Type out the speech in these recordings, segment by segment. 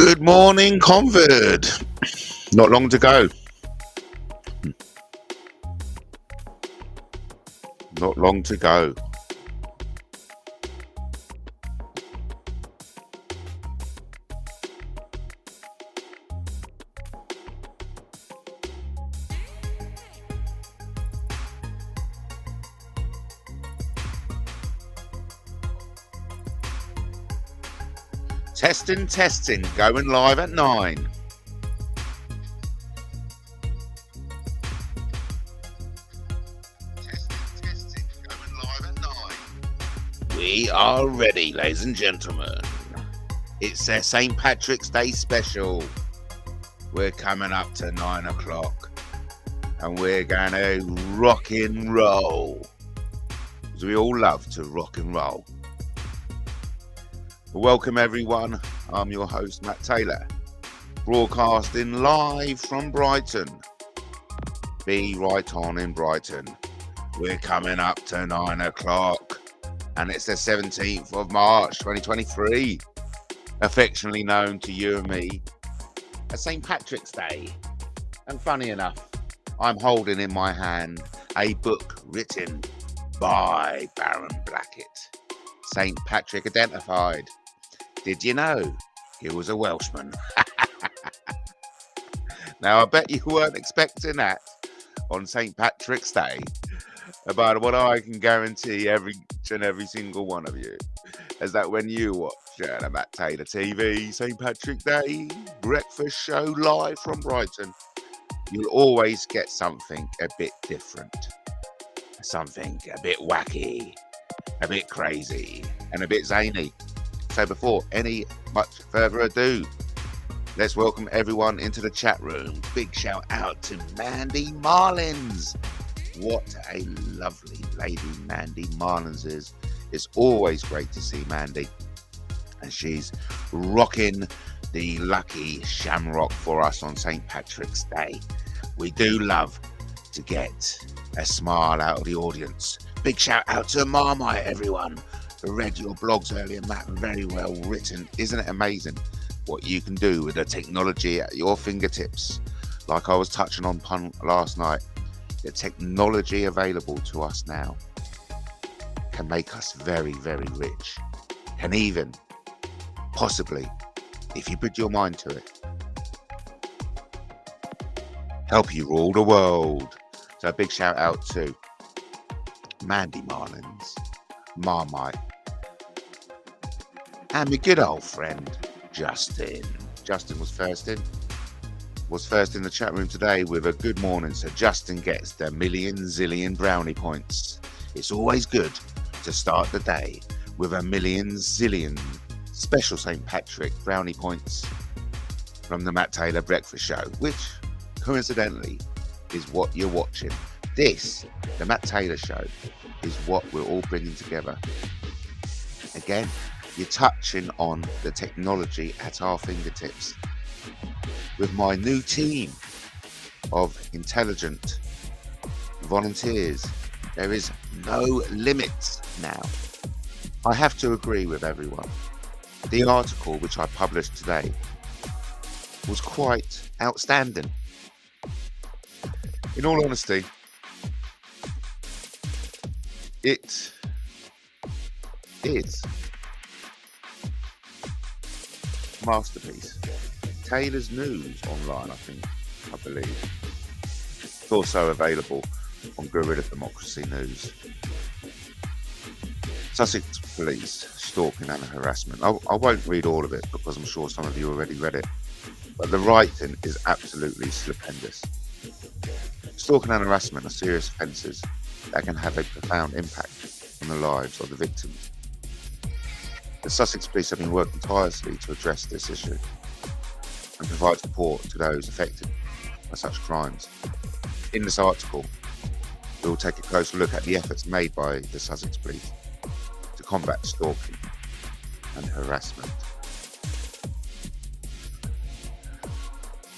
Good morning, Convert. Not long to go. Not long to go. Testing, going live at 9. Testing, going live at 9. We are ready, ladies and gentlemen. It's their St. Patrick's Day special. We're coming up to 9 o'clock and we're going to rock and roll. Because we all love to rock and roll. Welcome everyone, I'm your host Matt Taylor, broadcasting live from Brighton. Be right on in Brighton. We're coming up to 9 o'clock and it's the 17th of March 2023, affectionately known to you and me as St. Patrick's Day. And funny enough, I'm holding in my hand a book written by Baron Blackett, St. Patrick Identified. Did you know he was a Welshman? Now, I bet you weren't expecting that on St. Patrick's Day, but what I can guarantee every single one of you is that when you watch the Matt Taylor TV St. Patrick Day breakfast show live from Brighton, you'll always get something a bit different, something a bit wacky, a bit crazy, and a bit zany. So before any much further ado, let's welcome everyone into the chat room. Big shout out to Mandy Marlins. What a lovely lady Mandy Marlins is. It's always great to see Mandy. And she's rocking the lucky shamrock for us on St. Patrick's Day. We do love to get a smile out of the audience. Big shout out to Marmite, everyone. I read your blogs earlier, Matt, very well written. Isn't it amazing what you can do with the technology at your fingertips? Like I was touching on last night, the technology available to us now can make us very, very rich. Can even, possibly, if you put your mind to it, help you rule the world. So a big shout out to Mandy Marlins, Marmite, and my good old friend Justin. Justin was first in the chat room today with a good morning. So Justin gets the million zillion brownie points. It's always good to start the day with a million zillion special St. Patrick brownie points from the Matt Taylor Breakfast Show, which coincidentally is what you're watching. This, the Matt Taylor Show, is what we're all bringing together. Again, you're touching on the technology at our fingertips. With my new team of intelligent volunteers, there is no limits now. I have to agree with everyone. The article which I published today was quite outstanding. In all honesty, it is masterpiece. Taylor's News online, I believe. It's also available on Guerrilla Democracy News. Sussex Police stalking and harassment. I won't read all of it because I'm sure some of you already read it, but the writing is absolutely stupendous. Stalking and harassment are serious offences that can have a profound impact on the lives of the victims. The Sussex Police have been working tirelessly to address this issue and provide support to those affected by such crimes. In this article, we will take a closer look at the efforts made by the Sussex Police to combat stalking and harassment.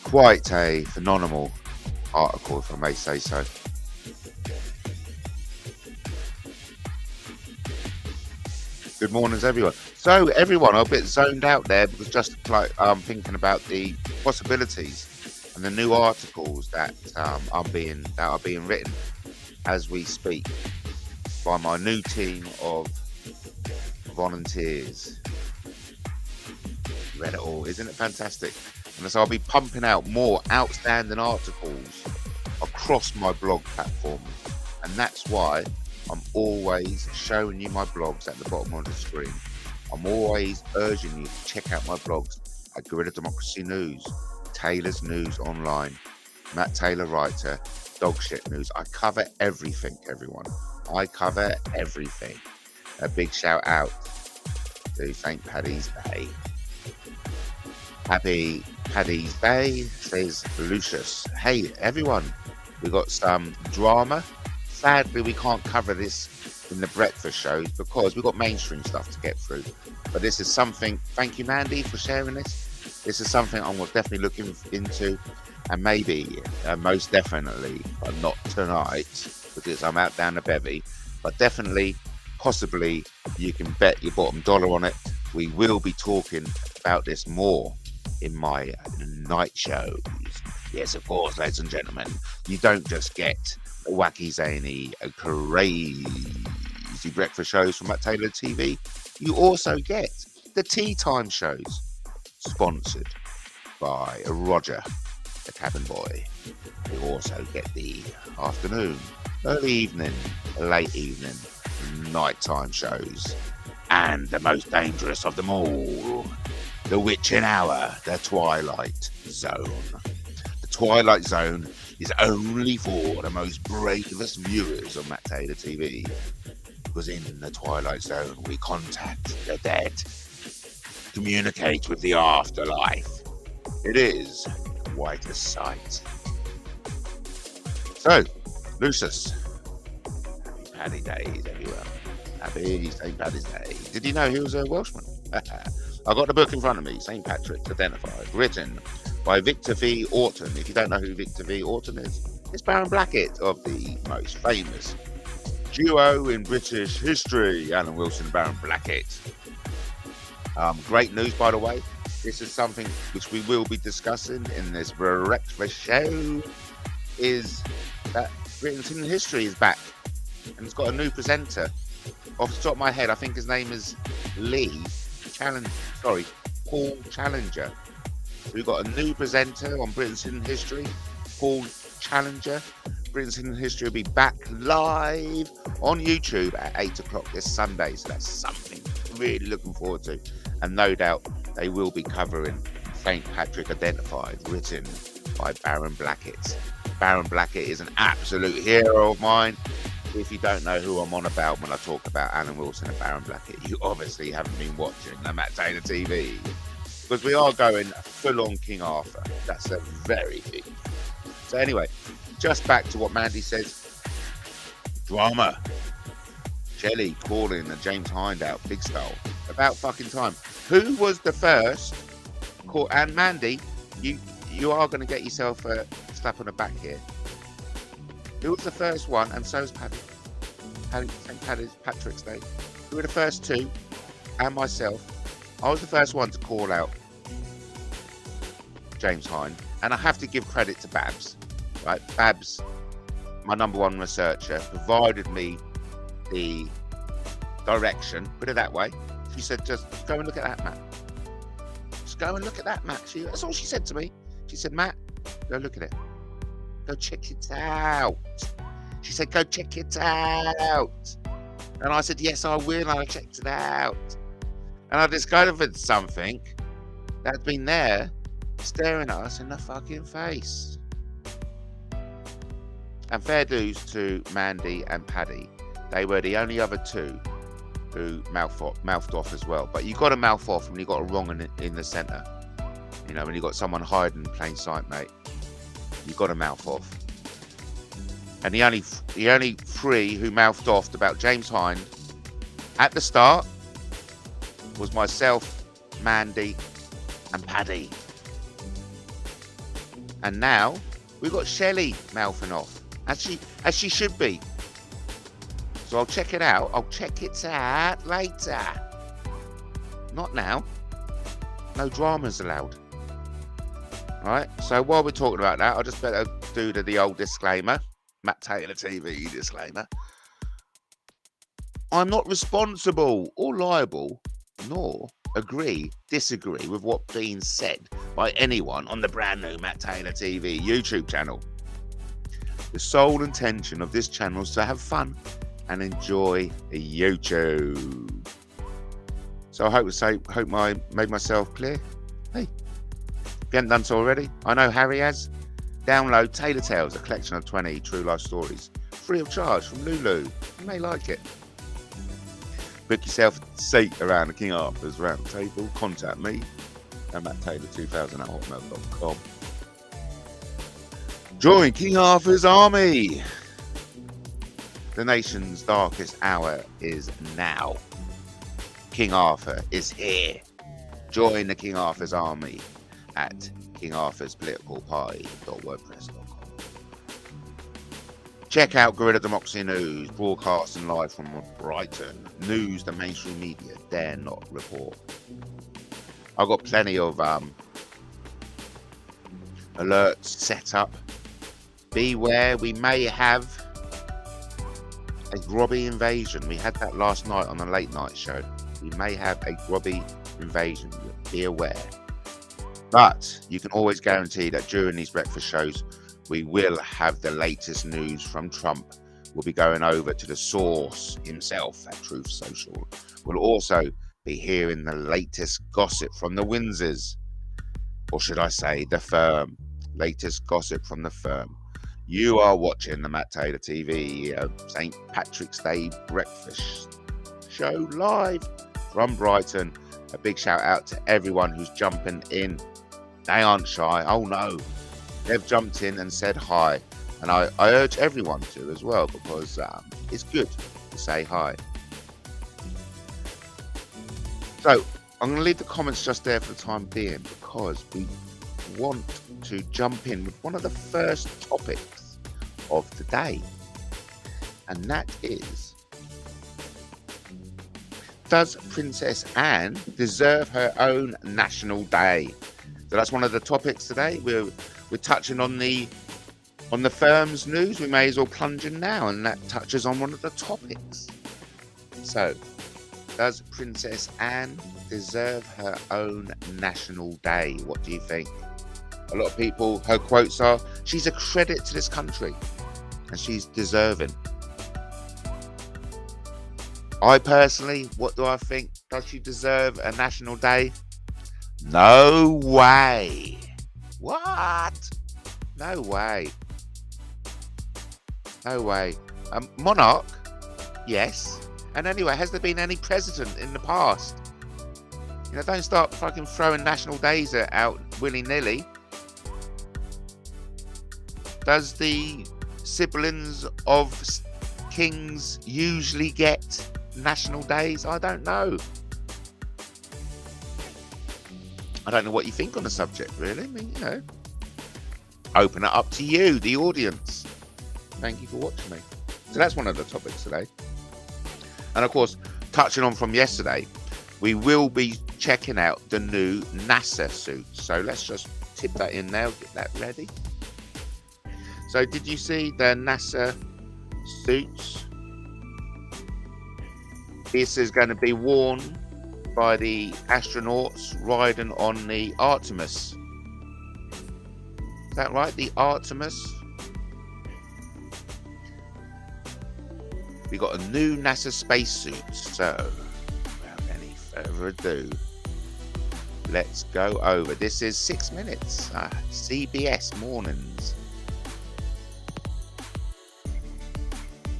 Quite a phenomenal article, if I may say so. Good mornings, everyone. So, everyone, I'm a bit zoned out there because just like I'm thinking about the possibilities and the new articles that are being written as we speak by my new team of volunteers. Read it all, isn't it fantastic? And so I'll be pumping out more outstanding articles across my blog platform, and that's why I'm always showing you my blogs at the bottom of the screen. I'm always urging you to check out my blogs at Guerrilla Democracy News, Taylor's News Online, Matt Taylor Writer, Dogshit News. I cover everything, everyone. I cover everything. A big shout out to St. Paddy's Day. Happy Paddy's Day, says Lucius. Hey, everyone, we got some drama. Sadly, we can't cover this in the breakfast shows because we've got mainstream stuff to get through. But this is something, thank you, Mandy, for sharing this. This is something I'm definitely looking into, and maybe, most definitely, but not tonight, because I'm out down the bevy, but definitely, possibly, you can bet your bottom dollar on it. We will be talking about this more in my night shows. Yes, of course, ladies and gentlemen, you don't just get wacky, zany, crazy breakfast shows from MattTaylorTV. You also get the tea time shows, sponsored by Roger, the cabin boy. You also get the afternoon, early evening, late evening, nighttime shows, and the most dangerous of them all, the witching hour, the Twilight Zone. The Twilight Zone is only for the most bravest viewers of MattTaylorTV, because in the Twilight Zone we contact the dead, communicate with the afterlife. It is quite a sight. So, Lucius, happy Paddy Days, everyone. Happy St. Paddy's Day. Did you know he was a Welshman? I got the book in front of me, St. Patrick's Identified, written by Victor V. Orton. If you don't know who Victor V. Orton is, it's Baron Blackett of the most famous duo in British history, Alan Wilson and Baron Blackett. Great news, by the way. This is something which we will be discussing in this breakfast show, is that Britain's Hidden History is back, and it's got a new presenter. Off the top of my head, I think his name is Paul Challenger. We've got a new presenter on Britain's Hidden History, Paul Challenger. Britain's Hidden History will be back live on YouTube at 8 o'clock this Sunday, so that's something really looking forward to. And no doubt they will be covering St. Patrick Identified, written by Baron Blackett. Baron Blackett is an absolute hero of mine. If you don't know who I'm on about when I talk about Alan Wilson and Baron Blackett, you obviously haven't been watching the Matt Taylor TV, because we are going full on King Arthur. That's a very big. So anyway, just back to what Mandy says. Drama. Shelley calling the James Hind out big style. About fucking time. Who was the first call? And Mandy, you are going to get yourself a slap on the back here. Who was the first one? And so is Paddy. St. Patrick's Day. Who were the first two? And myself. I was the first one to call out James Hind. And I have to give credit to Babs. Right? Babs, my number one researcher, provided me the direction. Put it that way. She said, just go and look at that map. Just go and look at that map. That's all she said to me. She said, Matt, go look at it. Go check it out. She said, go check it out. And I said, yes, I will. And I checked it out. And I discovered something that's been there staring at us in the fucking face. And fair dues to Mandy and Paddy. They were the only other two who mouthed off as well. But you got to mouth off when you got a wrong in the centre. You know, when you got someone hiding in plain sight, mate. You got to mouth off. And the only three who mouthed off about James Hind at the start was myself, Mandy, and Paddy. And now we've got Shelley mouthing off, as she should be. So I'll check it out. I'll check it out later. Not now. No dramas allowed. Right? So while we're talking about that, I just better do the old disclaimer. MattTaylorTV disclaimer. I'm not responsible or liable, nor disagree with what's being said by anyone on the brand new MattTaylorTV YouTube channel. The sole intention of this channel is to have fun and enjoy YouTube. So I hope I made myself clear. Hey, if you haven't done so already, I know Harry has. Download Taylor Tales, a collection of 20 true life stories, free of charge from Lulu. You may like it. Book yourself a seat around the King Arthur's round table. Contact me at MattTaylor2000@hotmail.com. Join King Arthur's army. The nation's darkest hour is now. King Arthur is here. Join the King Arthur's army at kingarthurspoliticalparty.wordpress.com. Check out Guerrilla Democracy News, broadcasting live from Brighton. News the mainstream media dare not report. I've got plenty of alerts set up. Beware, we may have a grubby invasion. We had that last night on the late night show. We may have a grubby invasion. Be aware. But you can always guarantee that during these breakfast shows, we will have the latest news from Trump. We'll be going over to the source himself at Truth Social. We'll also be hearing the latest gossip from the Windsors. Or should I say the firm. Latest gossip from the firm. You are watching the MattTaylorTV St. Patrick's Day breakfast show live from Brighton. A big shout out to everyone who's jumping in. They aren't shy. Oh no. They've jumped in and said hi. And I urge everyone to as well, because it's good to say hi. So I'm going to leave the comments just there for the time being, because we want to jump in with one of the first topics of the day. And that is, does Princess Anne deserve her own national day? So that's one of the topics today. We're touching on the firm's news. We may as well plunge in now, and that touches on one of the topics. So, does Princess Anne deserve her own national day? What do you think? A lot of people, her quotes are, she's a credit to this country, and she's deserving. I personally, what do I think? Does she deserve a national day? No way. What? No way. No way. Monarch? Yes. And anyway, has there been any president in the past? You know, don't start fucking throwing national days out willy-nilly. Does the siblings of kings usually get national days? I don't know. I don't know what you think on the subject, really. I mean, you know, open it up to you, the audience. Thank you for watching me. So that's one of the topics today. And of course, touching on from yesterday, we will be checking out the new NASA suit. So let's just tip that in now, get that ready. So did you see the NASA suits? This is going to be worn by the astronauts riding on the Artemis. Is that right? The Artemis? We got a new NASA spacesuit. So, without any further ado, let's go over. This is 6 minutes. CBS Mornings.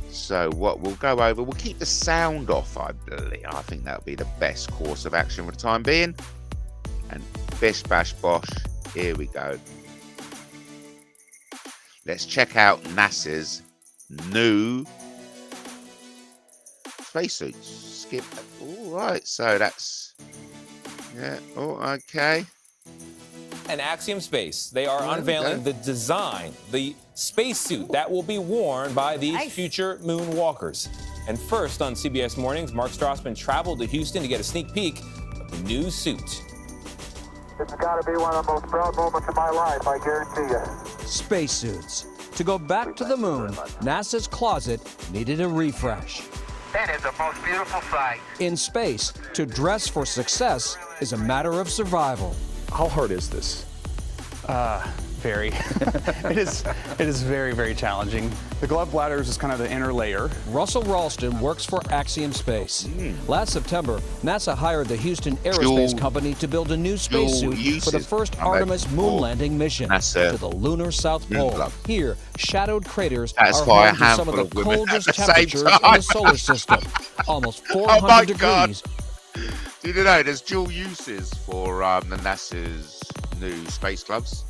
So what we'll go over, we'll keep the sound off, I believe. I think that'll be the best course of action for the time being. And bish bash bosh, here we go. Let's check out NASA's new spacesuits. Skip. All right, so that's, yeah, oh, okay. And Axiom Space, they are unveiling the design, the spacesuit that will be worn by these future moonwalkers. And first on CBS Mornings, Mark Strassman traveled to Houston to get a sneak peek of the new suit. It's got to be one of the most proud moments of my life, I guarantee you. Spacesuits. To go back to the moon, NASA's closet needed a refresh. It is the most beautiful sight. In space, to dress for success is a matter of survival. How hard is this? Very. It is very, very challenging. The glove bladders is kind of the inner layer. Russell Ralston works for Axiom Space. Last September, NASA hired the Houston Aerospace Company to build a new spacesuit for the first Artemis moon landing mission to the lunar South Pole. Here, shadowed craters are home to some of the coldest temperatures in the solar system. Almost 400 degrees. Did you know there's dual uses for the NASA's new space gloves?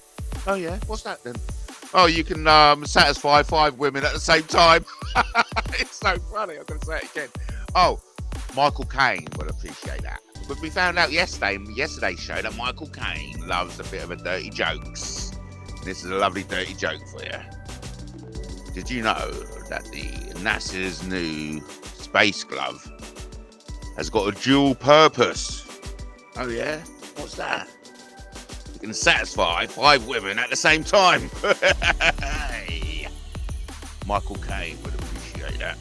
Oh yeah, what's that then? Oh, you can satisfy 5 women at the same time. It's so funny. I'm going to say it again. Oh, Michael Caine would appreciate that. But we found out yesterday's show that Michael Caine loves a bit of a dirty jokes. This is a lovely dirty joke for you. Did you know that the NASA's new space glove has got a dual purpose? Oh yeah, what's that? You can satisfy 5 women at the same time. Michael Caine would appreciate that.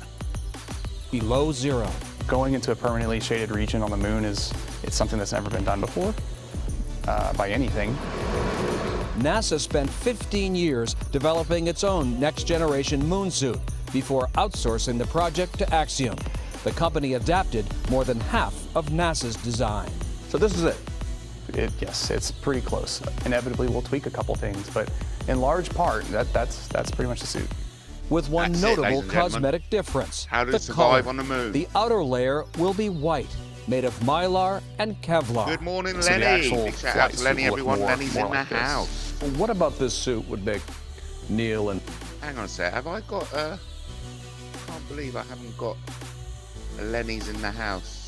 Below zero. Going into a permanently shaded region on the moon it's something that's never been done before by anything. NASA spent 15 years developing its own next-generation moon suit before outsourcing the project to Axiom. The company adapted more than half of NASA's design. So this is it. Yes, it's pretty close. Inevitably, we'll tweak a couple things, but in large part, that's pretty much the suit. With one notable cosmetic difference. How to the survive color. on the moon. The outer layer will be white, made of mylar and Kevlar. Good morning, So the Lenny. actual Big shout out to flight Lenny, suit will everyone. look Lenny's more in the like this. house. Well, what about this suit would make Neil and... Hang on a sec. Have I got I can't believe I haven't got a Lenny's in the house.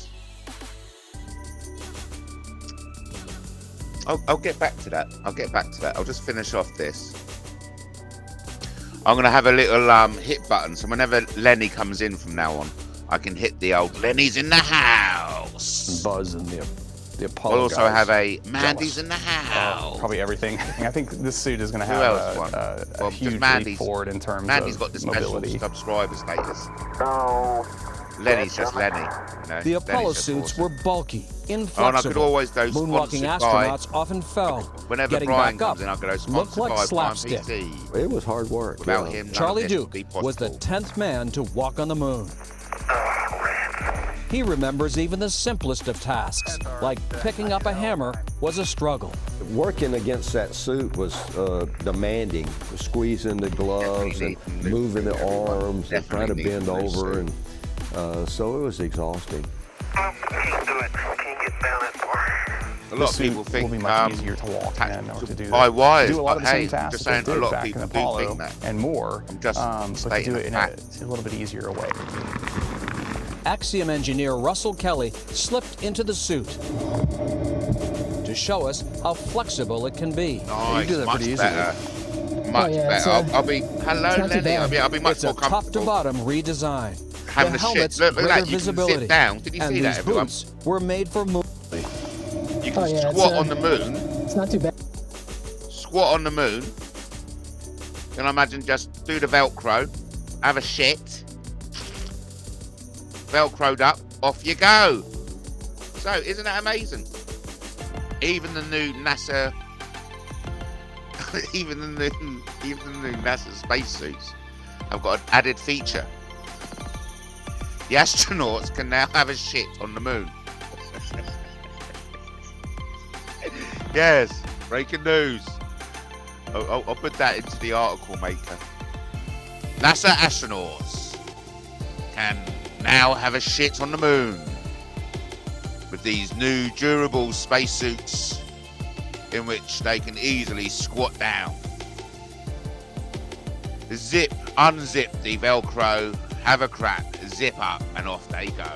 I'll get back to that. I'll just finish off this. I'm going to have a little hit button, so whenever Lenny comes in from now on, I can hit the old Lenny's in the house. Buzz and the Apollo We'll also guys. have a Mandy's in the house. Probably everything. I think this suit is going to Who have else a huge leap forward in terms Mandy's of got the special mobility. subscriber status. No. Lenny's just Lenny. You know? The Apollo Lenny's just suits awesome. were bulky, Oh, and I inflexible. could always go Moonwalking sponsored by... astronauts often fell. Whenever Getting Brian back up comes in, I could go looked sponsored like by Prime slapstick. PT. It was hard work. Without yeah. him, none Charlie of this Duke would be was the possible. 10th man to walk on the moon. He remembers even the simplest of tasks, like picking up a hammer was a struggle. Working against that suit was demanding, squeezing the gloves and moving the arms and trying to bend over, and so it was exhausting. A lot of This people suit think will be much easier to walk and know to do by that. wires, Do a lot of the but same hey, tasks just that saying, they a did lot of back people in do Apollo think that. and more, I'm just but to stating do a it in fact. a little bit easier way. Axiom engineer Russell Kelly slipped into the suit to show us how flexible it can be. Nice, do that much pretty better. Much better. I'll be, hello Lenny, I'll be much It's more a top to comfortable bottom redesign. having The the shit. helmet's Look at greater that, you visibility. can sit down. Did you and see these that, everyone? boots were made for moon. You can squat on the moon. It's not too bad. Squat on the moon. Can I imagine just do the Velcro, have a shit, Velcroed up, off you go. So, isn't that amazing? Even the new NASA, even the new NASA spacesuits have got an added feature. The astronauts can now have a shit on the moon. Yes, breaking news. I'll put that into the article maker. NASA astronauts can now have a shit on the moon with these new durable spacesuits in which they can easily squat down. Zip, unzip the Velcro, have a crack, zip up, and off they go.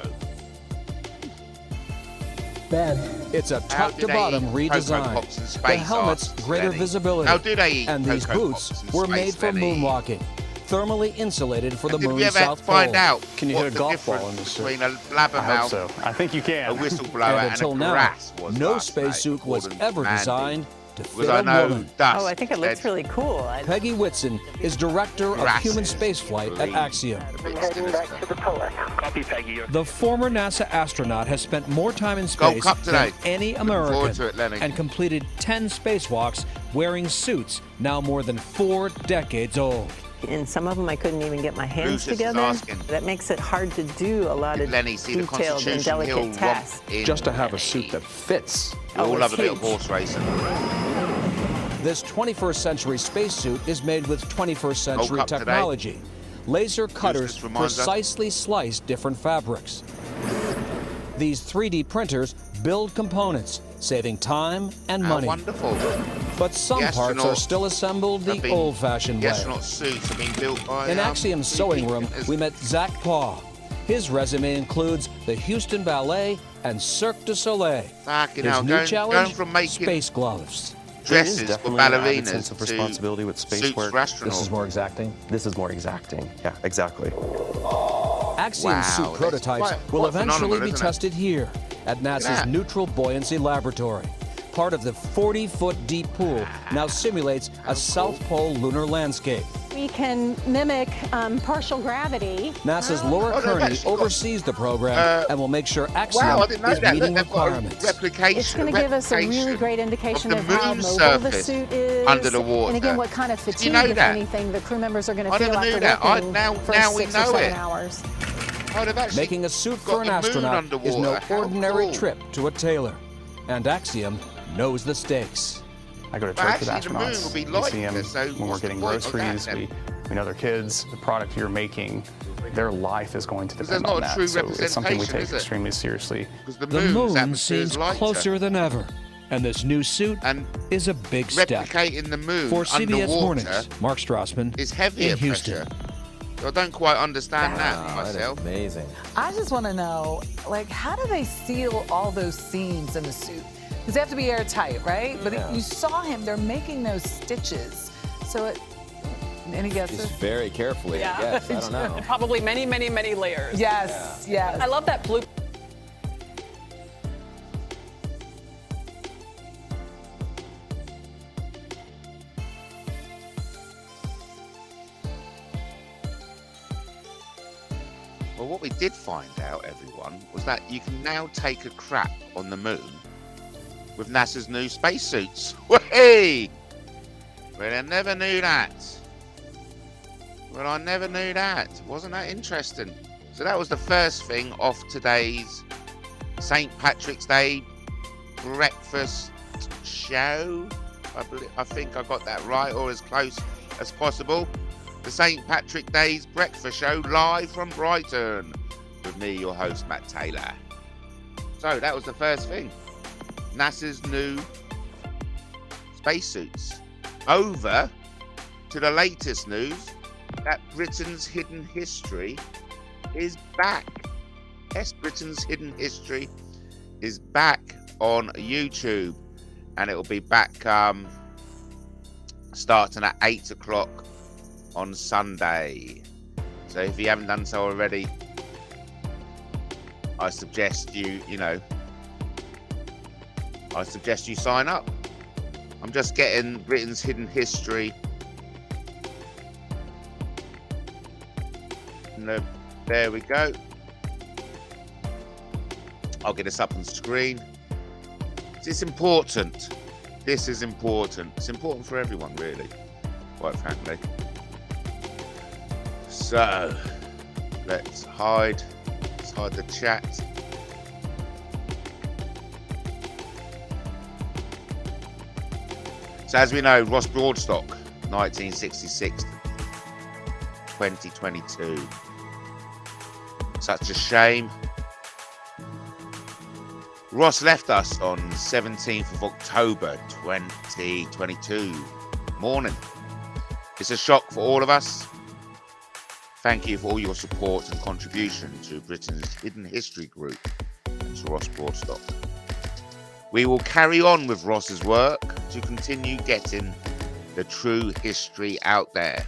Bad. It's a How top do to they bottom eat Cocoa redesign. Pops and The space helmet's arts, greater Lenny? visibility. How do they eat And these Cocoa boots Pops and were space, made for Lenny? moonwalking. thermally insulated for the Did we moon's ever south find pole. out Can you what hit a the golf ball difference in the suit? between a I hope blabbermouth, so. I think you a can. whistleblower, And until a now, grass was no last night, spacesuit was according to ever Mandy? designed to Because fit I a know woman. dust. Oh, I think it looks really cool. Peggy Whitson is director of Grasses, human spaceflight at please. Axiom. Heading back to the pillar. Copy, Peggy. The former NASA astronaut has spent more time in Gold space Cup than today. any Looking forward American to it, Lenny. and completed 10 spacewalks wearing suits now more than 4 decades old. In some of them, I couldn't even get my hands Lucius is together. asking. That makes it hard to do a lot of Lenny, see the detailed and Constitution Hill delicate tasks. romp in. Just to have a suit that fits. We all it's love a bit of huge. horse racing. This 21st century spacesuit is made with 21st century Cup today. technology. Laser cutters just reminds us. precisely slice different fabrics. These 3D printers build components, saving time and How money. wonderful. But some The parts are astronauts still assembled the have been- old-fashioned The way. astronaut suits have been built by In Axiom's sewing room, we met Zach Paw. His resume includes the Houston Ballet and Cirque du Soleil. Fucking His hell, new going challenge, from making space gloves. dresses for definitely an added ballerinas sense of to responsibility with space suits work. for astronauts. This is more exacting. This is more exacting. Yeah, exactly. Axiom Wow, suit that's prototypes quite will eventually phenomenal, be isn't it? tested here at NASA's that. Neutral Buoyancy Laboratory. Part of the 40-foot deep pool now simulates a South Pole lunar landscape. We can mimic partial gravity. NASA's Laura they've Kearney actually got, oversees the program and will make sure Axiom Wow, I didn't know is that. meeting Look, they've got a requirements. replication. It's going to give us a really great indication of of the how moon mobile the surface suit is. under the water. And again, what kind of Did you fatigue, know if that? anything, the crew members are going to I feel never knew after that. working Now for we 6 or know 7 it. hours. Oh, they've actually Making a suit got for an the moon astronaut is no underwater. How ordinary cool. trip to a tailor. And Axiom knows the stakes. I go to But church with actually, the moon astronauts. will be We like see them this, so when we're what's the getting point of groceries. that then? We know their kids. The product you're making, their life is going to Because depend there's on not a that. true So it's something we representation, take is it? extremely seriously. Because the The moon's moon atmosphere is seems lighter. closer than ever. And this new suit And is a big step. replicating the moon For CBS underwater Mornings, Mark Strassman is heavier in Houston. pressure. So I don't quite understand that myself. Amazing. I just want to know, like, how do they seal all those seams in the suit? Because they have to be airtight, right? But you saw him, they're making those stitches. So any guesses? Just very carefully, I guess. I don't know. Probably many, many, many layers. Yes, yes. I love that blue. Well, what we did find out, everyone, was that you can now take a crap on the moon with NASA's new spacesuits. Whee! Well, I never knew that. Well, I never knew that. Wasn't that interesting? So that was the first thing off today's St. Patrick's Day breakfast show. I think I got that right, or as close as possible. The St. Patrick Day's breakfast show live from Brighton with me, your host, Matt Taylor. So that was the first thing. NASA's new spacesuits. Over to the latest news that Britain's hidden history is back. Yes, Britain's hidden history is back on YouTube, and it will be back starting at 8 o'clock on Sunday. So if you haven't done so already, I suggest you sign up. I'm just getting Britain's hidden history. No, there we go. I'll get this up on screen. It's important. This is important. It's important for everyone, really, quite frankly. So let's hide the chat. So as we know, Ross Broadstock, 1966 to 2022. Such a shame. Ross left us on 17th of October 2022 morning. It's a shock for all of us. Thank you for all your support and contribution to Britain's Hidden History Group and to Ross Broadstock. We will carry on with Ross's work to continue getting the true history out there.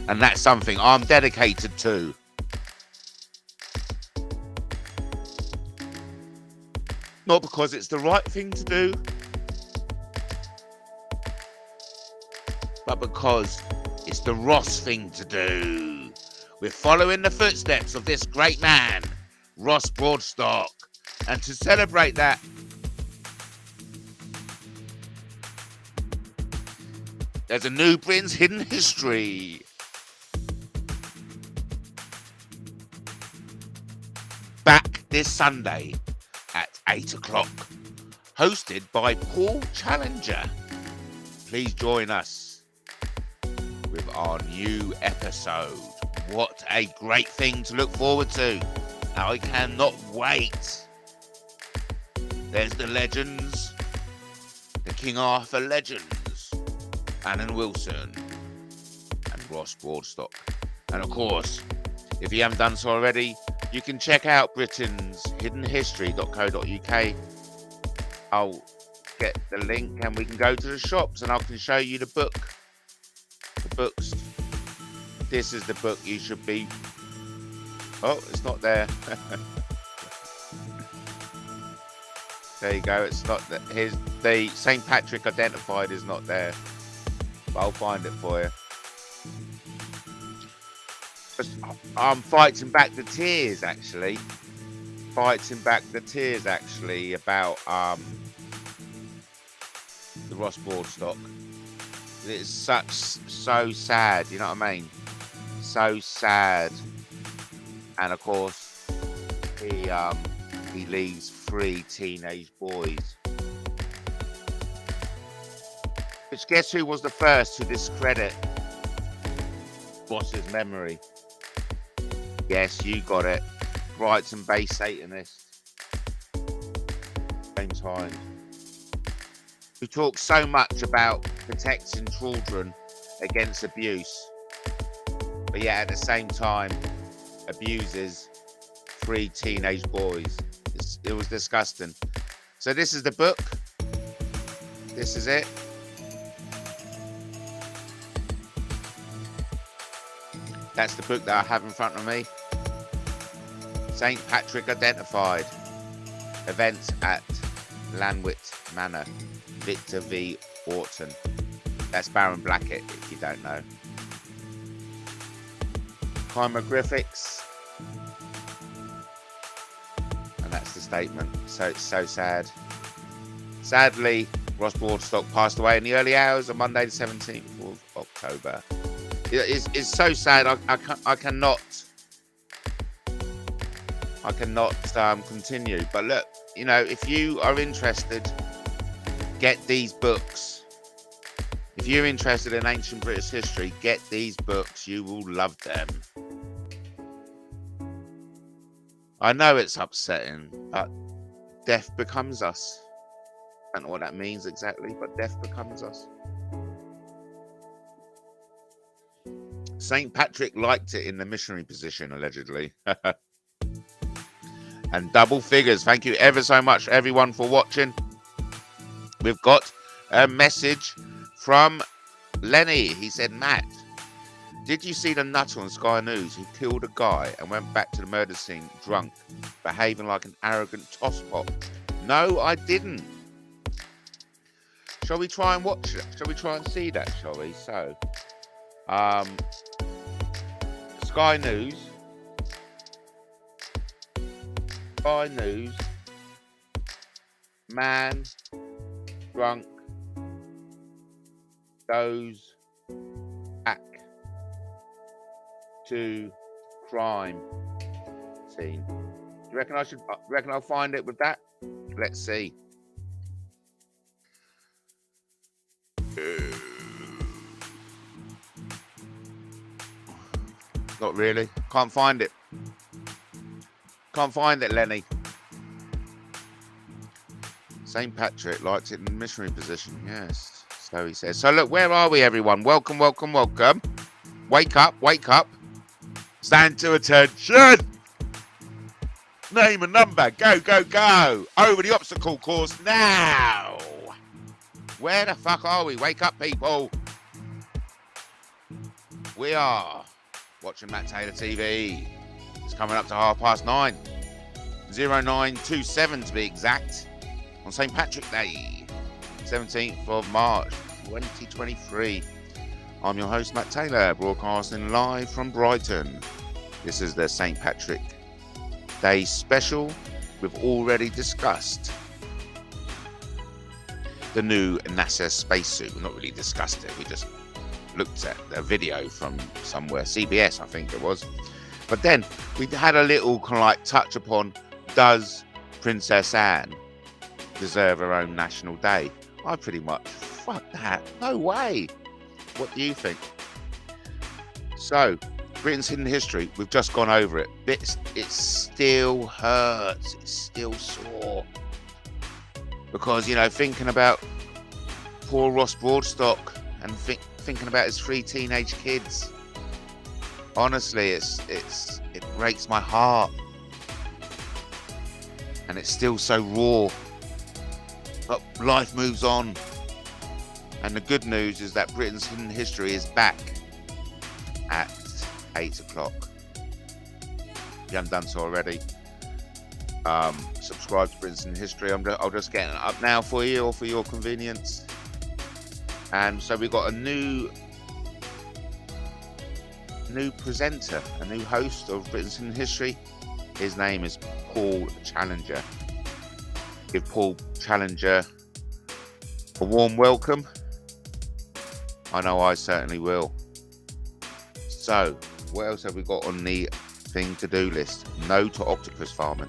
And that's something I'm dedicated to. Not because it's the right thing to do, but because it's the Ross thing to do. We're following the footsteps of this great man, Ross Broadstock. And to celebrate that, there's a new Britain's Hidden History. Back this Sunday at 8 o'clock. Hosted by Paul Challenger. Please join us with our new episode. What a great thing to look forward to. I cannot wait. There's the legends. The King Arthur legends. Alan Wilson. And Ross Broadstock. And of course, if you haven't done so already, you can check out Britain's hiddenhistory.co.uk. I'll get the link and we can go to the shops and I can show you the book. The books. This is the book you should be... Oh, it's not there. There you go. It's not that. Here's the St. Patrick Identified is not there. But I'll find it for you. I'm fighting back the tears, actually. Fighting back the tears, actually, about the Ross Broadstock. It's so sad, you know what I mean? So sad. And of course, he leaves 3 teenage boys. Which guess who was the first to discredit Ross's memory? Yes, you got it. Brighton-based Satanists. James Hind. Who talks so much about protecting children against abuse, but yet at the same time abuses 3 teenage boys. It was disgusting. So this is the book. This is it. That's the book that I have in front of me. St. Patrick Identified. Events at Lanwit Manor. Victor V. Orton. That's Baron Blackett, if you don't know. Chimographics. And that's the statement. So it's so sad. Sadly, Ross Broadstock passed away in the early hours of Monday the 17th of October. It's so sad. I cannot continue. But look, you know, if you are interested, get these books. If you're interested in ancient British history, get these books. You will love them. I know it's upsetting, but death becomes us. I don't know what that means exactly, but death becomes us. St. Patrick liked it in the missionary position, allegedly. And double figures. Thank you ever so much, everyone, for watching. We've got a message from Lenny. He said, Matt, did you see the nutter on Sky News who killed a guy and went back to the murder scene drunk, behaving like an arrogant tosspot? No, I didn't. Shall we try and watch it? Shall we try and see that, shall we? So, Sky News. Sky News. Man drunk goes back to crime scene. Do you reckon I'll find it with that? Let's see. Not really. Can't find it. Can't find it, Lenny. St. Patrick liked it in the missionary position. Yes. So he says. So look, where are we, everyone? Welcome, welcome, welcome. Wake up, wake up. Stand to attention. Name and number. Go, go, go. Over the obstacle course now. Where the fuck are we? Wake up, people. We are watching MattTaylorTV. It's coming up to 9:30. 0927 to be exact. On St. Patrick's Day, 17th of March, 2023. I'm your host, Matt Taylor, broadcasting live from Brighton. This is the St. Patrick Day special. We've already discussed the new NASA spacesuit. We've not really discussed it. We just looked at the video from somewhere, CBS, I think it was. But then we had a little kind of like touch upon, does Princess Anne deserve her own national day? I pretty much, fuck that, no way. What do you think? So, Britain's hidden history, we've just gone over it. It still hurts, it's still sore. Because, you know, thinking about poor Ross Broadstock and thinking about his 3 teenage kids, honestly, it breaks my heart. And it's still so raw. But life moves on. And the good news is that Britain's hidden history is back at 8 o'clock. If you haven't done so already, subscribe to Britain's hidden history. I'll just get it up now for you, or for your convenience. And so we've got a new presenter, a new host of Britain's hidden history. His name is Paul Challenger. Give Paul Challenger a warm welcome. I know I certainly will. So, what else have we got on the thing to do list? No to octopus farming.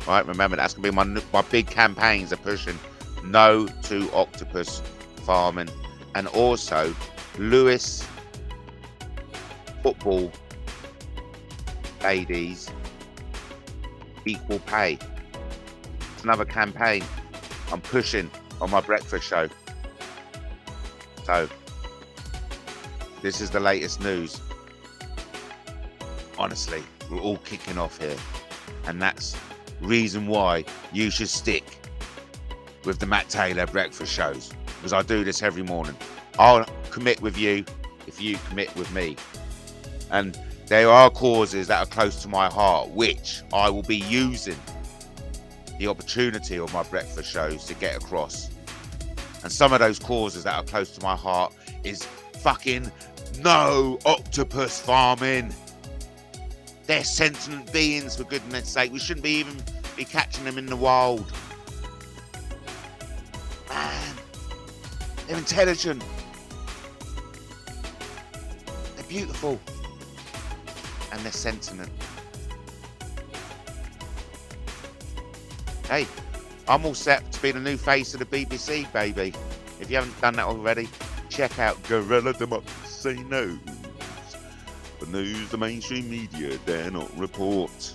Right, remember that's gonna be my big campaigns are pushing. No to octopus farming, and also Lewis football ladies equal pay. It's another campaign I'm pushing on my breakfast show. So this is the latest news. Honestly, we're all kicking off here, and that's reason why you should stick with the Matt Taylor breakfast shows, because I do this every morning. I'll commit with you if you commit with me, and there are causes that are close to my heart, which I will be using the opportunity of my breakfast shows to get across. And some of those causes that are close to my heart is fucking no octopus farming. They're sentient beings, for goodness sake. We shouldn't even be catching them in the wild. Man, they're intelligent. They're beautiful. And they're sentient. Hey, I'm all set to be the new face of the BBC, baby. If you haven't done that already, check out Guerrilla Democracy News. The news the mainstream media dare not report.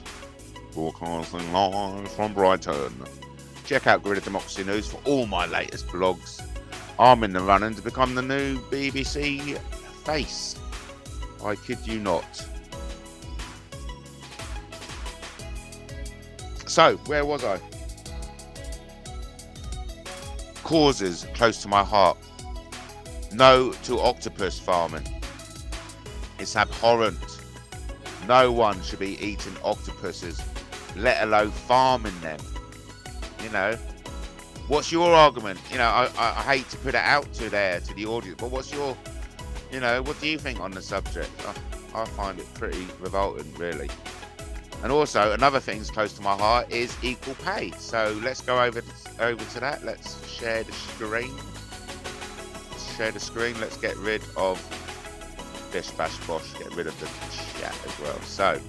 Broadcasting live from Brighton. Check out Guerrilla Democracy News for all my latest blogs. I'm in the running to become the new BBC face. I kid you not. So, where was I? Causes close to my heart. No to octopus farming. It's abhorrent. No one should be eating octopuses, let alone farming them. You know, what's your argument? You know, I hate to put it out to the audience, but what's your, you know, what do you think on the subject? I find it pretty revolting, really. And also, another thing that's close to my heart is equal pay. So let's go over to that. Let's share the screen. Let's get rid of bish bash bosh. Get rid of the chat as well. So,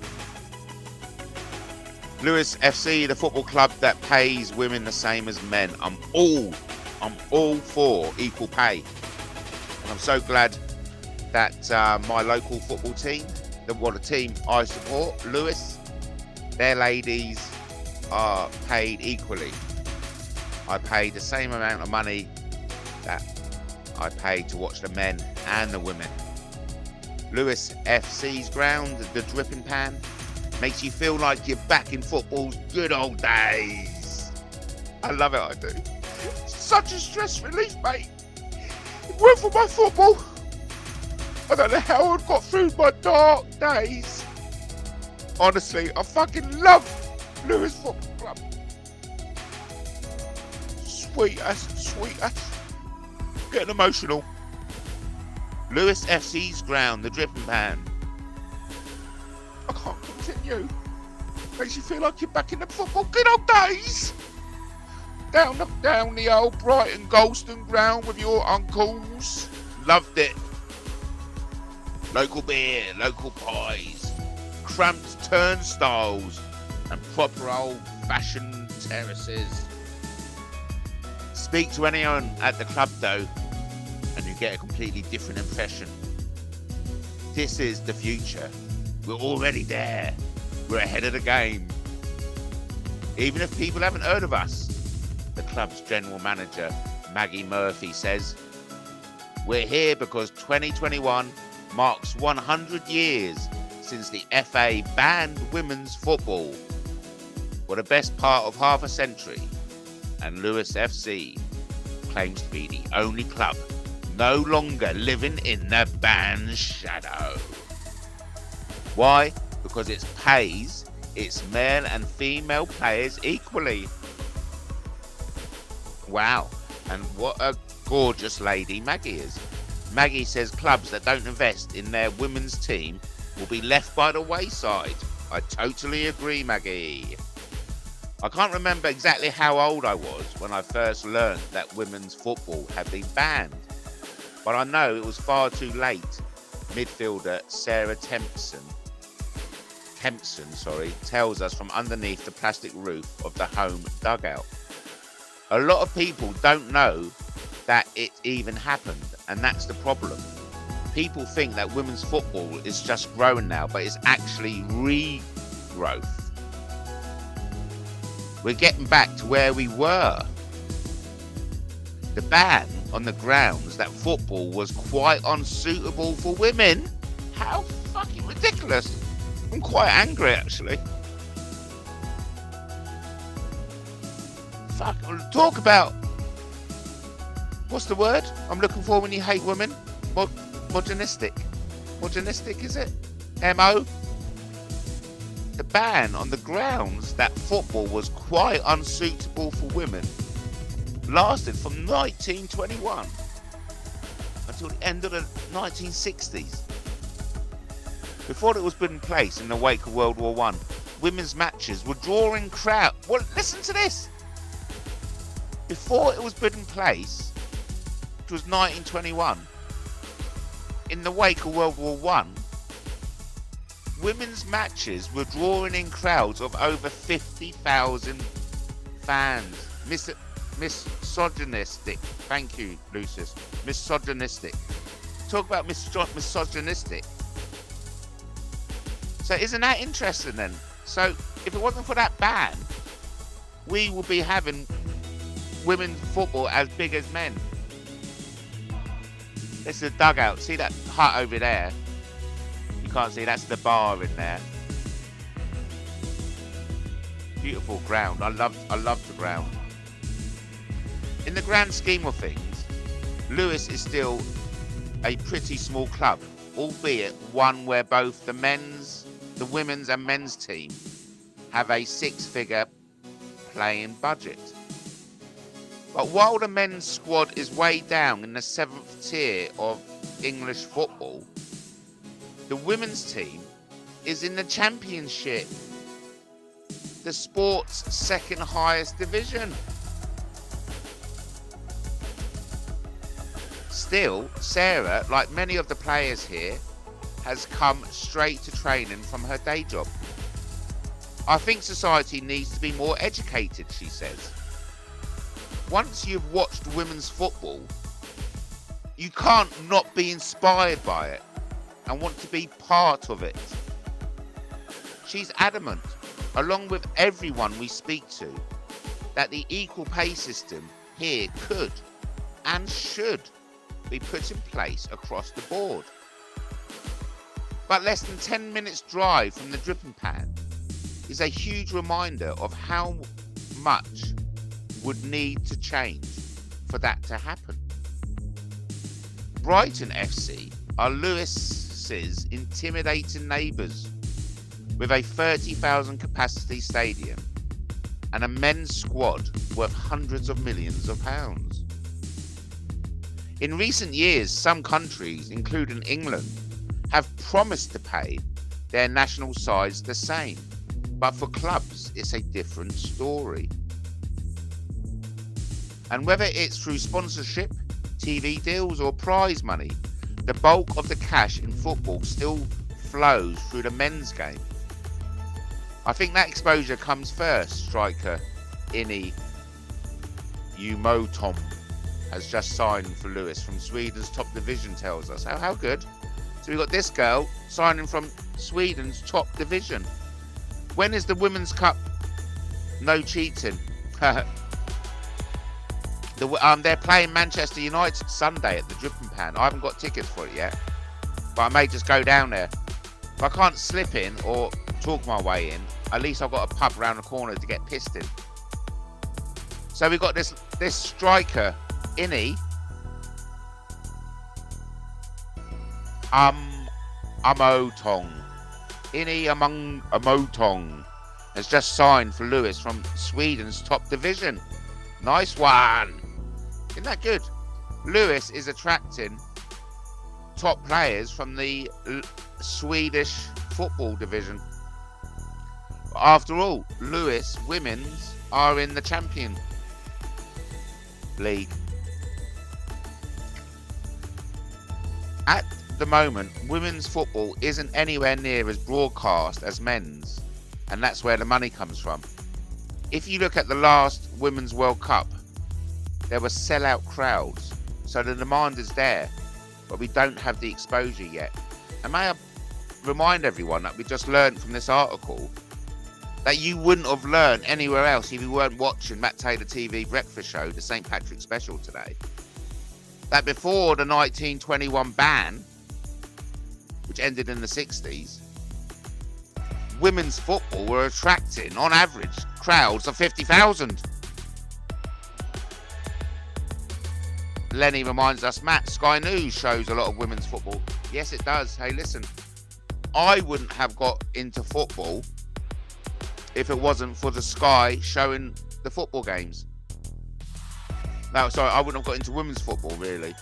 Lewis FC, the football club that pays women the same as men. I'm all for equal pay. And I'm so glad that my local football team, the team I support, Lewis, their ladies are paid equally. I pay the same amount of money that I pay to watch the men and the women. Lewis FC's ground, the dripping pan, makes you feel like you're back in football's good old days. I love it, I do. It's such a stress relief, mate. It went for my football. I don't know how I got through my dark days. Honestly, I fucking love Lewes Football Club. Sweet as. Getting emotional. Lewes FC's ground, the dripping pan. I can't continue. Makes you feel like you're back in the football good old days. Down the old Brighton Golston ground with your uncles. Loved it. Local beer, local pies, cramped turnstiles, and proper old-fashioned terraces. Speak to anyone at the club though, and you get a completely different impression. This is the future. We're already there. We're ahead of the game. Even if people haven't heard of us, the club's general manager, Maggie Murphy, says, we're here because 2021 marks 100 years since the FA banned women's football for the best part of half a century, and Lewes FC claims to be the only club no longer living in the banned shadow. Why? Because it pays its male and female players equally. Wow, and what a gorgeous lady Maggie is. Maggie says clubs that don't invest in their women's team will be left by the wayside. I totally agree, Maggie. I can't remember exactly how old I was when I first learned that women's football had been banned, but I know it was far too late. Midfielder Sarah Tempson tells us from underneath the plastic roof of the home dugout. A lot of people don't know that it even happened, and that's the problem. People think that women's football is just growing now, but it's actually regrowth. We're getting back to where we were. The ban on the grounds that football was quite unsuitable for women. How fucking ridiculous. I'm quite angry, actually. Fuck, talk about, what's the word I'm looking for when you hate women? Modernistic. Modernistic, is it? M-O? The ban on the grounds that football was quite unsuitable for women lasted from 1921 until the end of the 1960s. Before it was put in place in the wake of World War I, women's matches were drawing crowds. Well, listen to this. Before it was put in place, which was 1921, in the wake of World War I, women's matches were drawing in crowds of over 50,000 fans. Misogynistic. Thank you, Lucius. Misogynistic. Talk about misogynistic. So isn't that interesting then? So if it wasn't for that ban, we would be having women's football as big as men. This is a dugout. See that hut over there? You can't see, that's the bar in there. Beautiful ground. I love the ground. In the grand scheme of things, Lewes is still a pretty small club, albeit one where both the women's and men's team have a six-figure playing budget. But while the men's squad is way down in the 7th tier of English football, the women's team is in the Championship, the sport's second highest division. Still, Sarah, like many of the players here, has come straight to training from her day job. I think society needs to be more educated, she says. Once you've watched women's football, you can't not be inspired by it and want to be part of it. She's adamant, along with everyone we speak to, that the equal pay system here could and should be put in place across the board. But less than 10 minutes drive from the dripping pan is a huge reminder of how much would need to change for that to happen. Brighton FC are Lewis's intimidating neighbours with a 30,000 capacity stadium and a men's squad worth hundreds of millions of pounds. In recent years, some countries, including England, have promised to pay their national sides the same, but for clubs, it's a different story. And whether it's through sponsorship, TV deals, or prize money, the bulk of the cash in football still flows through the men's game. I think that exposure comes first. Striker Ini Umotom has just signed for Lewis from Sweden's top division, tells us. How good? So we've got this girl signing from Sweden's top division. When is the Women's Cup? No cheating. They're playing Manchester United Sunday at the Dripping Pan. I haven't got tickets for it yet, but I may just go down there. If I can't slip in or talk my way in, at least I've got a pub around the corner to get pissed in. So we've got this striker, Ini Amotong. Ini Amotong has just signed for Lewis from Sweden's top division. Nice one. Isn't that good? Lewis is attracting top players from the Swedish football division. After all, Lewis women's are in the Champions League. At the moment, women's football isn't anywhere near as broadcast as men's, and that's where the money comes from. If you look at the last Women's World Cup, there were sellout crowds, so the demand is there, but we don't have the exposure yet. And may I remind everyone that we just learned from this article that you wouldn't have learned anywhere else if you weren't watching Matt Taylor TV breakfast show, the St. Patrick's special today, that before the 1921 ban, which ended in the 60s, women's football were attracting, on average, crowds of 50,000. Lenny reminds us, Matt, Sky News shows a lot of women's football. Yes, it does. Hey, listen, I wouldn't have got into football if it wasn't for the Sky showing the football games. No, sorry, I wouldn't have got into women's football, really.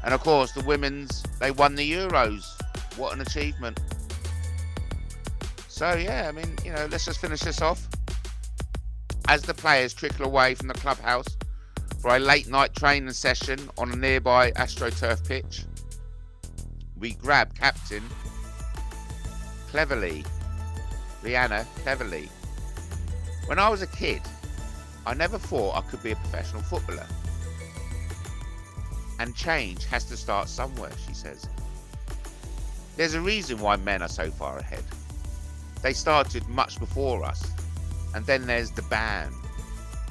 And of course, the women's, they won the Euros. What an achievement. So, yeah, I mean, you know, let's just finish this off. As the players trickle away from the clubhouse for a late night training session on a nearby AstroTurf pitch, we grab Captain Cleverly, Rihanna Cleverly. When I was a kid, I never thought I could be a professional footballer. And change has to start somewhere, she says. There's a reason why men are so far ahead. They started much before us. And then there's the ban.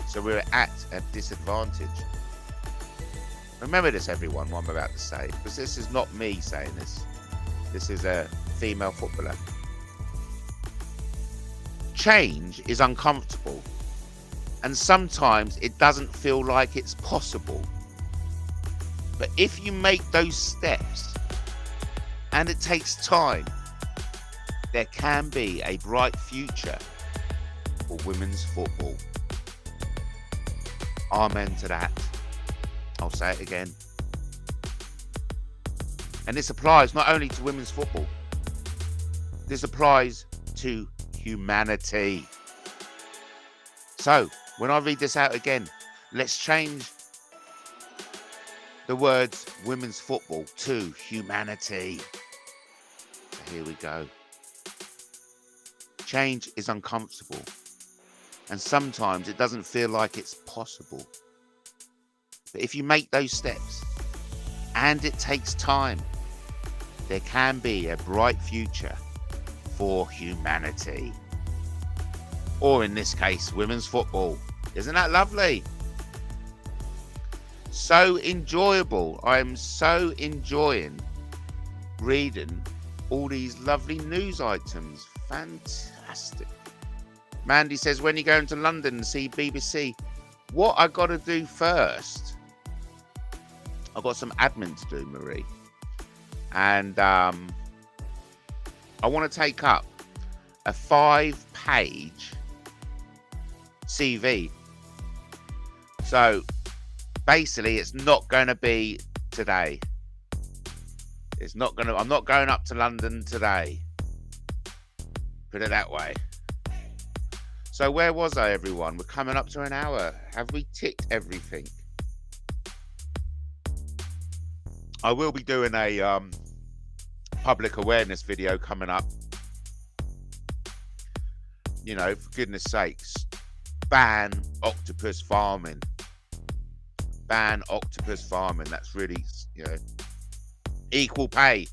So we're at a disadvantage. Remember this, everyone, what I'm about to say, because this is not me saying this. This is a female footballer. Change is uncomfortable. And sometimes it doesn't feel like it's possible. But if you make those steps, and it takes time, there can be a bright future for women's football. Amen to that. I'll say it again. And this applies not only to women's football. This applies to humanity. So, when I read this out again, let's change the words women's football to humanity. So here we go. Change is uncomfortable. And sometimes it doesn't feel like it's possible. But if you make those steps, and it takes time, there can be a bright future for humanity. Or in this case, women's football. Isn't that lovely? So enjoyable. I'm so enjoying reading all these lovely news items. Fantastic. Mandy says, when you going to London and see BBC, what I got to do first? I've got some admin to do, Marie. And I want to take up a 5-page CV. So basically, it's not going to be today. It's not going to. I'm not going up to London today. Put it that way. So where was I, everyone? We're coming up to an hour. Have we ticked everything? I will be doing a public awareness video coming up. You know, for goodness sakes, ban octopus farming. Ban octopus farming. That's really, you know, equal pay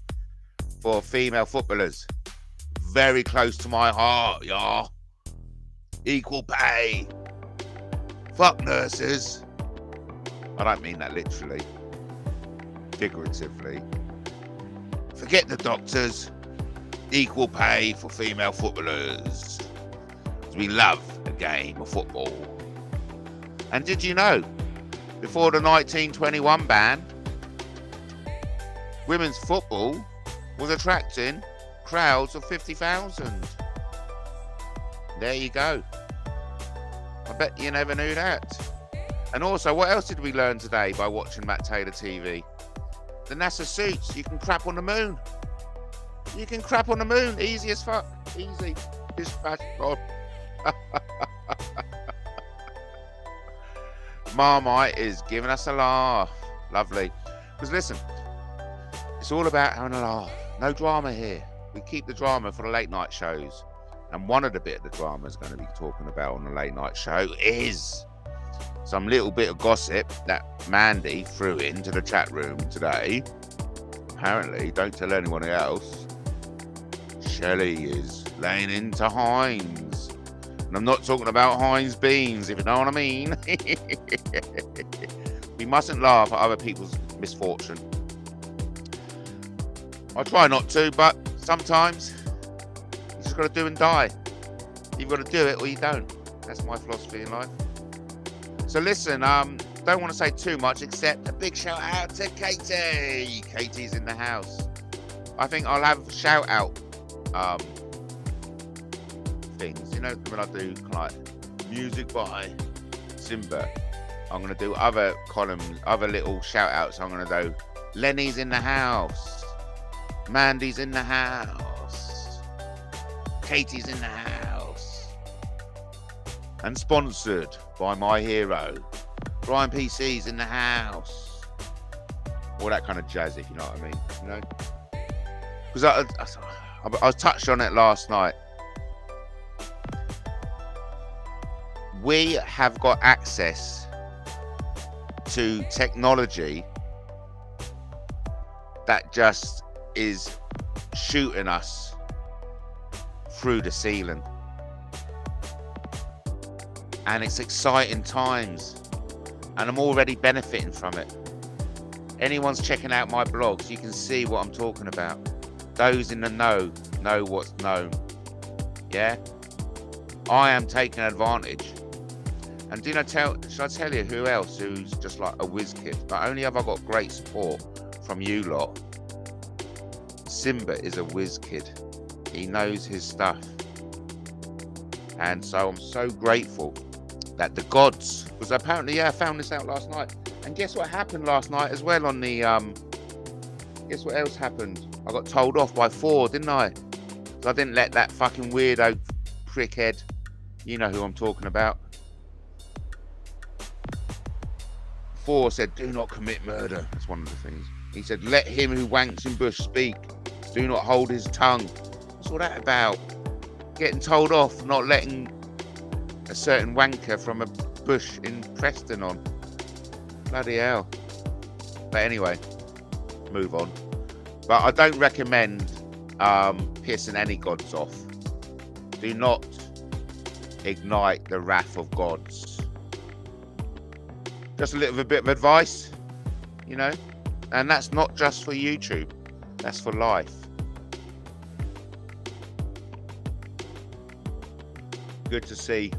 for female footballers. Very close to my heart, y'all. Equal pay. Fuck nurses. I don't mean that literally. Figuratively. Forget the doctors. Equal pay for female footballers. We love the game of football. And did you know, before the 1921 ban, women's football was attracting crowds of 50,000. There you go. I bet you never knew that. And also, what else did we learn today by watching Matt Taylor TV? The NASA suits. You can crap on the moon. You can crap on the moon. Easy as fuck. Easy. Dispatch. God. Marmite is giving us a laugh. Lovely. Because listen, it's all about having a laugh. No drama here. We keep the drama for the late night shows. And one of the bit of the drama is going to be talking about on the late night show is some little bit of gossip that Mandy threw into the chat room today. Apparently, don't tell anyone else, Shelley is laying into Heinz. And I'm not talking about Heinz beans, if you know what I mean. We mustn't laugh at other people's misfortune. I try not to, but sometimes you just got to do and die. You've got to do it or you don't. That's my philosophy in life. So listen, don't want to say too much except a big shout out to Katie. Katie's in the house. I think I'll have shout out things. You know, when I do like music by Simba, I'm going to do other columns, other little shout outs. I'm going to do Lenny's in the house. Mandy's in the house. Katie's in the house. And sponsored by my hero, Brian PC's in the house. All that kind of jazz, if you know what I mean. You know, because I touched on it last night. We have got access to technology that just is shooting us through the ceiling. And it's exciting times. And I'm already benefiting from it. Anyone's checking out my blogs, you can see what I'm talking about. Those in the know what's known. Yeah? I am taking advantage. And should I tell you who else who's just like a whiz kid? Not only have I got great support from you lot, Simba is a whiz kid. He knows his stuff. And so I'm so grateful that the gods, because apparently, I found this out last night. And guess what happened last night as well on the, guess what else happened? I got told off by Ford, didn't I? So I didn't let that fucking weirdo prickhead, you know who I'm talking about. Ford said, do not commit murder. That's one of the things. He said, let him who wanks in bush speak. Do not hold his tongue. What's all that about? Getting told off, not letting a certain wanker from a bush in Preston on. Bloody hell. But anyway, move on. But I don't recommend pissing any gods off. Do not ignite the wrath of gods. Just a little bit of advice, you know, and that's not just for YouTube, that's for life. Good to see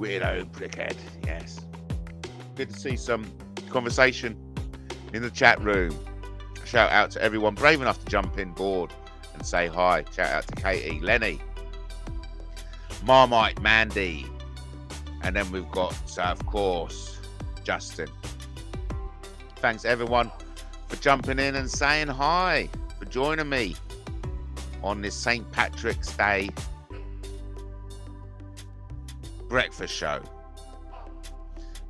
weirdo prickhead, yes. Good to see some conversation in the chat room. shout out to everyone brave enough to jump in board and say hi. Shout out to Katie, Lenny, Marmite, Mandy, and then we've got, of course, Justin. Thanks everyone for jumping in and saying hi, for joining me on this St. Patrick's Day breakfast show.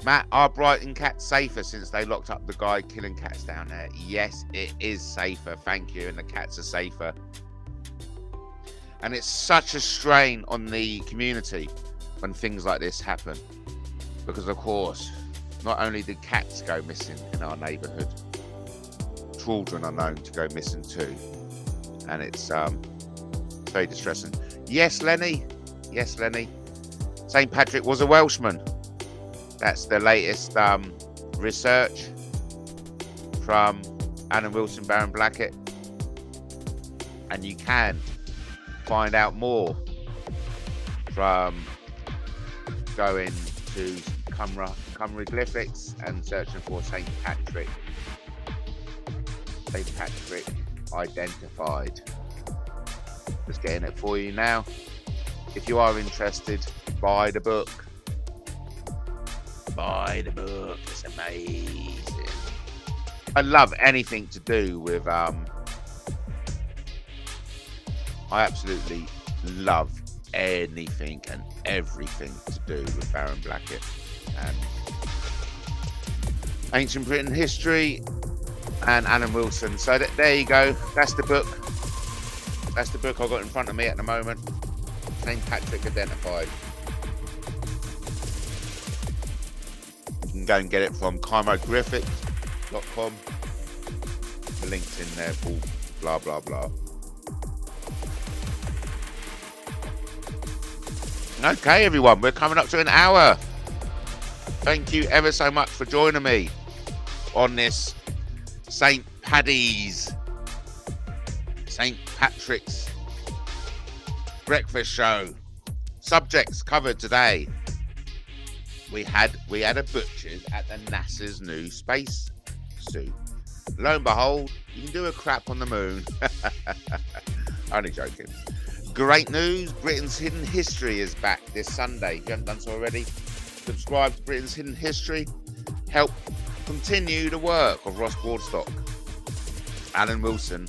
Matt, are Brighton cats safer since they locked up the guy killing cats down there? Yes, it is safer. Thank you. And the cats are safer. And it's such a strain on the community when things like this happen. Because, of course, not only did cats go missing in our neighbourhood, children are known to go missing too. And it's very distressing. Yes, Lenny. Yes, Lenny. St. Patrick was a Welshman. That's the latest research from Alan Wilson, Baron Blackett. And you can find out more from going to Cymriglyphics and searching for St. Patrick. St. Patrick identified. Just getting it for you now. If you are interested, buy the book. Buy the book. It's amazing. I love anything to do with I absolutely love anything and everything to do with Baron Blackett and ancient Britain history and Alan Wilson. So there you go. That's the book. That's the book I've got in front of me at the moment. St. Patrick Identified. You can go and get it from Cymriglyphics.com. The link's in there, blah, blah, blah. Okay, everyone, we're coming up to an hour. Thank you ever so much for joining me on this St. Paddy's, St. Patrick's breakfast show. Subjects covered today. We had a butcher's at the NASA's new space suit. Lo and behold, you can do a crap on the moon. Only joking. Great news, Britain's Hidden History is back this Sunday. If you haven't done so already, subscribe to Britain's Hidden History. Help continue the work of Ross Broadstock, Alan Wilson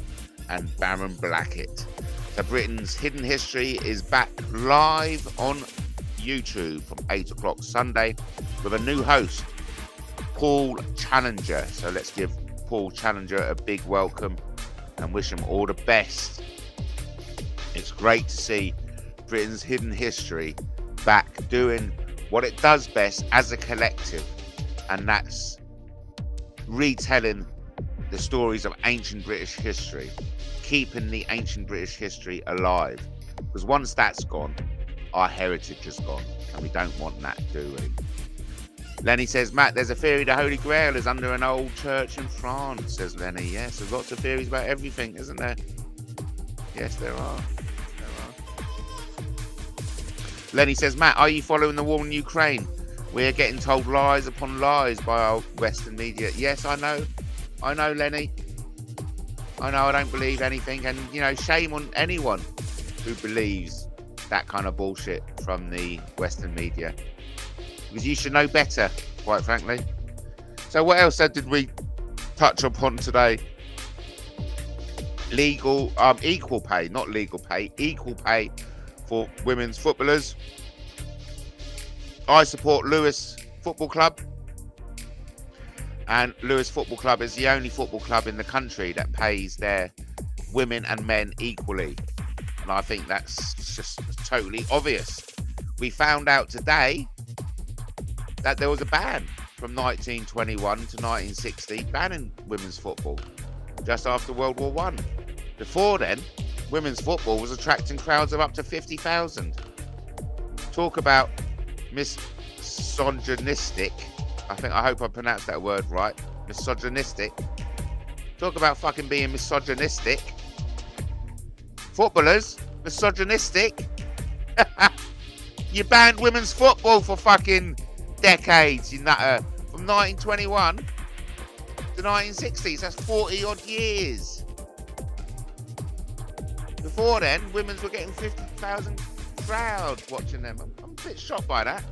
and Baron Blackett. So Britain's Hidden History is back live on YouTube from 8 o'clock Sunday with a new host, Paul Challenger. So let's give Paul Challenger a big welcome and wish him all the best. It's great to see Britain's Hidden History back doing what it does best as a collective, and that's retelling the stories of ancient British history, keeping the ancient British history alive. Because once that's gone, our heritage is gone, and we don't want that, do we? Lenny says, Matt, there's a theory the Holy Grail is under an old church in France, says Lenny. Yes, there's lots of theories about everything, isn't there? Yes, there are. Lenny says, Matt, are you following the war in Ukraine? We're getting told lies upon lies by our Western media. Yes, I know, Lenny. I know I don't believe anything, and, you know, shame on anyone who believes that kind of bullshit from the Western media. Because you should know better, quite frankly. So what else did we touch upon today? Equal pay, not legal pay, equal pay for women's footballers. I support Lewes Football Club, and Lewes Football Club is the only football club in the country that pays their women and men equally, and I think that's just totally obvious. We found out today that there was a ban from 1921 to 1960 banning women's football just after World War I. Before then, women's football was attracting crowds of up to 50,000. Talk about misogynistic. I hope I pronounced that word right. Misogynistic. Talk about fucking being misogynistic. Footballers, misogynistic. You banned women's football for fucking decades, you nutter. From 1921 to the 1960s. That's 40 odd years. Before then, women's were getting 50,000 crowds watching them. I'm a bit shocked by that.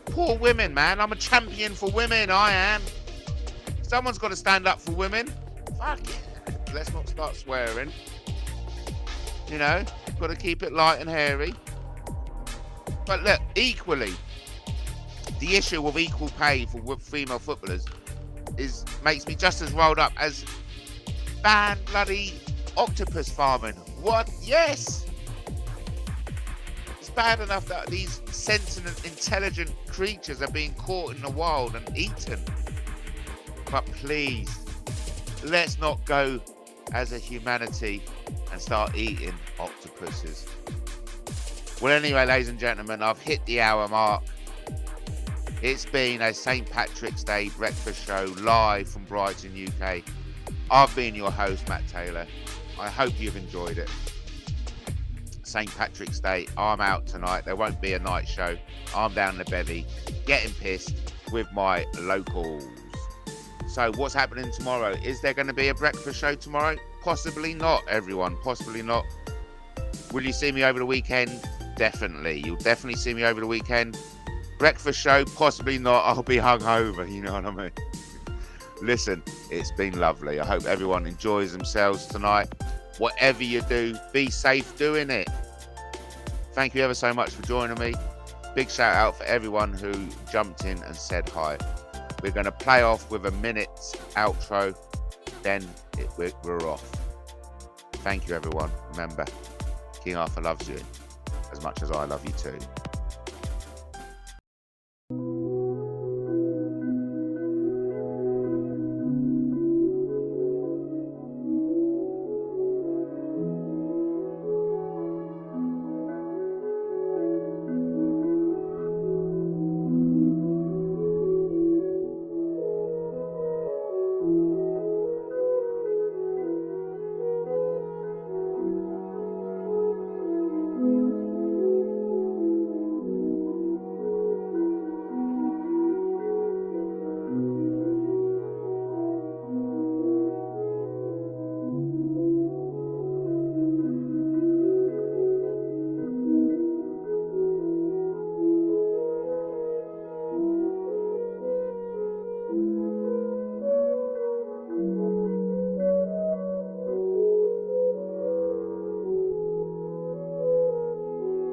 Poor women, man. I'm a champion for women. I am. Someone's got to stand up for women. Fuck it. Let's not start swearing. You know, got to keep it light and hairy. But look, equally, the issue of equal pay for female footballers makes me just as rolled up as ban bloody octopus farming. What? Yes! It's bad enough that these sentient, intelligent creatures are being caught in the wild and eaten. But please, let's not go as a humanity and start eating octopuses. Well, anyway, ladies and gentlemen, I've hit the hour mark. It's been a St. Patrick's Day breakfast show live from Brighton, UK. I've been your host, Matt Taylor. I hope you've enjoyed it. St. Patrick's Day, I'm out tonight. There won't be a night show. I'm down in the bevy, getting pissed with my locals. So what's happening tomorrow? Is there going to be a breakfast show tomorrow? Possibly not, everyone. Possibly not. Will you see me over the weekend? Definitely. You'll definitely see me over the weekend. Breakfast show? Possibly not. I'll be hungover. You know what I mean? Listen, it's been lovely. I hope everyone enjoys themselves tonight. Whatever you do, be safe doing it. Thank you ever so much for joining me. Big shout out for everyone who jumped in and said hi. We're going to play off with a minute's outro. Then we're off. Thank you, everyone. Remember, King Arthur loves you as much as I love you too.